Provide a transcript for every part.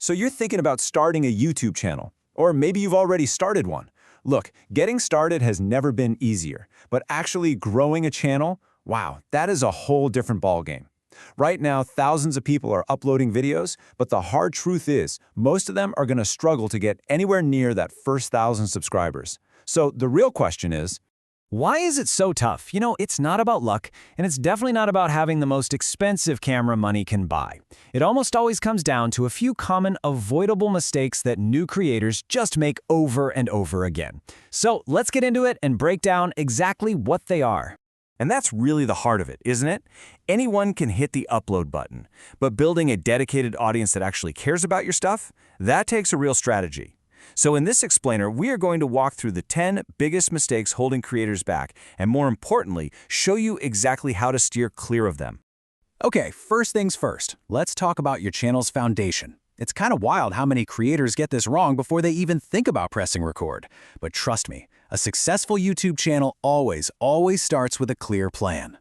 So you're thinking about starting a YouTube channel, or maybe you've already started one. Look, getting started has never been easier, but actually growing a channel, wow, that is a whole different ballgame. Right now, thousands of people are uploading videos, but the hard truth is, most of them are going to struggle to get anywhere near that first 1,000 subscribers. So the real question is, why is it so tough? It's not about luck, and it's definitely not about having the most expensive camera money can buy. It almost always comes down to a few common, avoidable mistakes that new creators just make over and over again. So let's get into it and break down exactly what they are. And that's really the heart of it, isn't it? Anyone can hit the upload button, but building a dedicated audience that actually cares about your stuff, that takes a real strategy. So in this explainer, we are going to walk through the 10 biggest mistakes holding creators back, and more importantly, show you exactly how to steer clear of them. Okay, first things first, let's talk about your channel's foundation. It's kind of wild how many creators get this wrong before they even think about pressing record. But trust me, a successful YouTube channel always starts with a clear plan.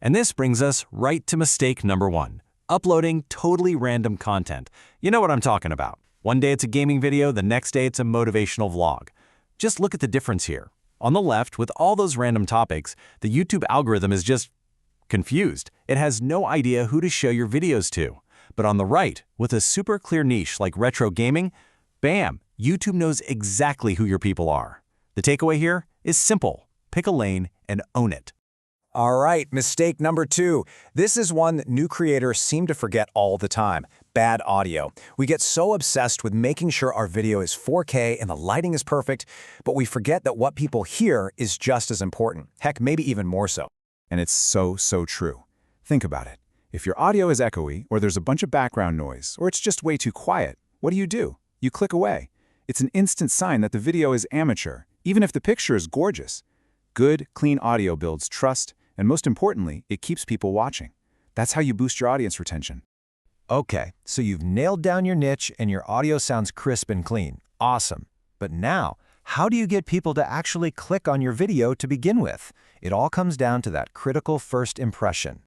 And this brings us right to mistake number 1, uploading totally random content. You know what I'm talking about. One day it's a gaming video, the next day it's a motivational vlog. Just look at the difference here. On the left, with all those random topics, the YouTube algorithm is just confused. It has no idea who to show your videos to. But on the right, with a super clear niche like retro gaming, bam, YouTube knows exactly who your people are. The takeaway here is simple. Pick a lane and own it. all right, mistake number 2. This is one that new creators seem to forget all the time. Bad audio. We get so obsessed with making sure our video is 4K and the lighting is perfect, but we forget that what people hear is just as important. Heck, maybe even more so. And it's so true. Think about it. If your audio is echoey, or there's a bunch of background noise, or it's just way too quiet, what do? You click away. It's an instant sign that the video is amateur, even if the picture is gorgeous. Good, clean audio builds trust, and most importantly, it keeps people watching. That's how you boost your audience retention. Okay, so you've nailed down your niche and your audio sounds crisp and clean. Awesome. But now, how do you get people to actually click on your video to begin with? It all comes down to that critical first impression.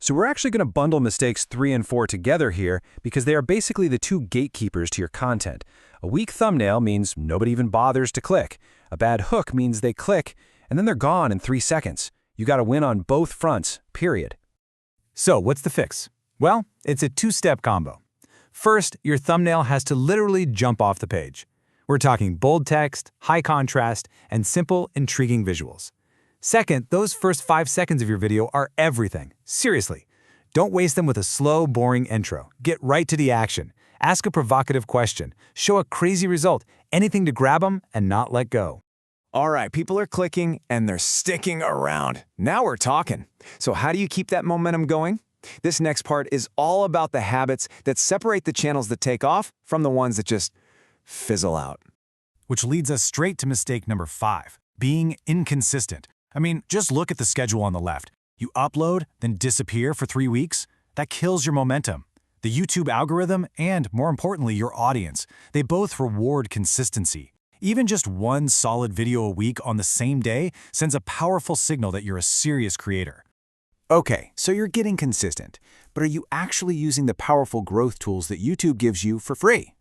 So we're actually going to bundle mistakes 3 and 4 together here because they are basically the 2 gatekeepers to your content. A weak thumbnail means nobody even bothers to click. A bad hook means they click, and then they're gone in 3 seconds. You got to win on both fronts, period. So what's the fix? Well, it's a 2-step combo. First, your thumbnail has to literally jump off the page. We're talking bold text, high contrast, and simple, intriguing visuals. Second, those first 5 seconds of your video are everything. Seriously. Don't waste them with a slow, boring intro. Get right to the action. Ask a provocative question. Show a crazy result. Anything to grab them and not let go. All right, people are clicking and they're sticking around. Now we're talking. So how do you keep that momentum going? This next part is all about the habits that separate the channels that take off from the ones that just fizzle out. Which leads us straight to mistake number 5, being inconsistent. I mean, just look at the schedule on the left. You upload, then disappear for 3 weeks. That kills your momentum. The YouTube algorithm and, more importantly, your audience, they both reward consistency. Even just one solid video a week on the same day sends a powerful signal that you're a serious creator. Okay, so you're getting consistent, but are you actually using the powerful growth tools that YouTube gives you for free?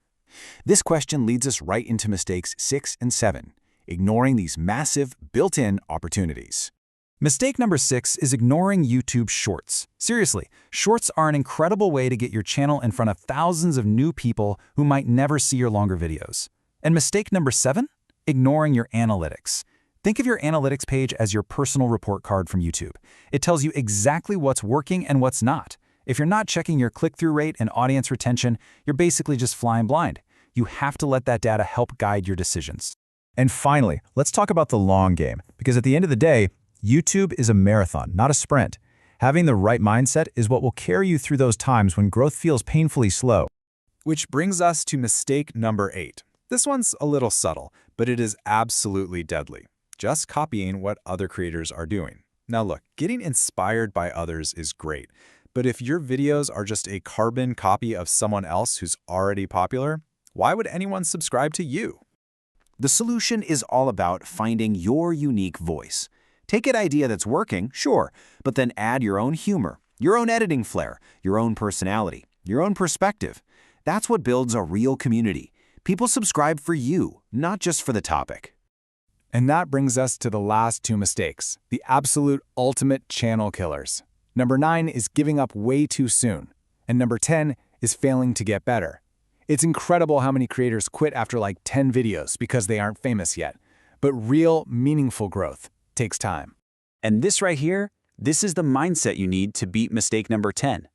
This question leads us right into mistakes 6 and 7, ignoring these massive built-in opportunities. Mistake number 6 is ignoring YouTube Shorts. Seriously, Shorts are an incredible way to get your channel in front of thousands of new people who might never see your longer videos. And mistake number 7? Ignoring your analytics. Think of your analytics page as your personal report card from YouTube. It tells you exactly what's working and what's not. If you're not checking your click-through rate and audience retention, you're basically just flying blind. You have to let that data help guide your decisions. And finally, let's talk about the long game, because at the end of the day, YouTube is a marathon, not a sprint. Having the right mindset is what will carry you through those times when growth feels painfully slow. Which brings us to mistake number 8. This one's a little subtle, but it is absolutely deadly. Just copying what other creators are doing. Now look, getting inspired by others is great, but if your videos are just a carbon copy of someone else who's already popular, why would anyone subscribe to you? The solution is all about finding your unique voice. Take an idea that's working, sure, but then add your own humor, your own editing flair, your own personality, your own perspective. That's what builds a real community. People subscribe for you, not just for the topic. And that brings us to the last two mistakes, the absolute ultimate channel killers. Number 9 is giving up way too soon. And number 10 is failing to get better. It's incredible how many creators quit after like 10 videos because they aren't famous yet. But real, meaningful growth takes time. And this right here, this is the mindset you need to beat mistake number 10.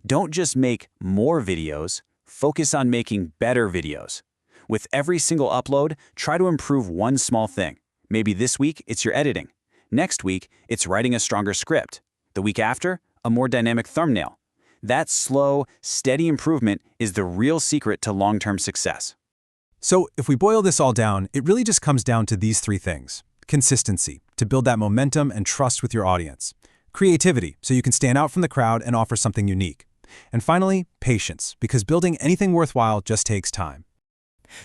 Don't just make more videos, focus on making better videos. With every single upload, try to improve one small thing. Maybe this week, it's your editing. Next week, it's writing a stronger script. The week after, a more dynamic thumbnail. That slow, steady improvement is the real secret to long-term success. So if we boil this all down, it really just comes down to these three things. Consistency, to build that momentum and trust with your audience. Creativity, so you can stand out from the crowd and offer something unique. And finally, patience, because building anything worthwhile just takes time.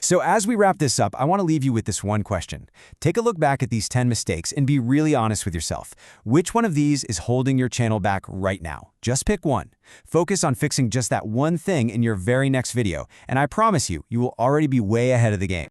So as we wrap this up, I want to leave you with this one question. Take a look back at these 10 mistakes and be really honest with yourself. Which one of these is holding your channel back right now? Just pick one. Focus on fixing just that one thing in your very next video, and I promise you, you will already be way ahead of the game.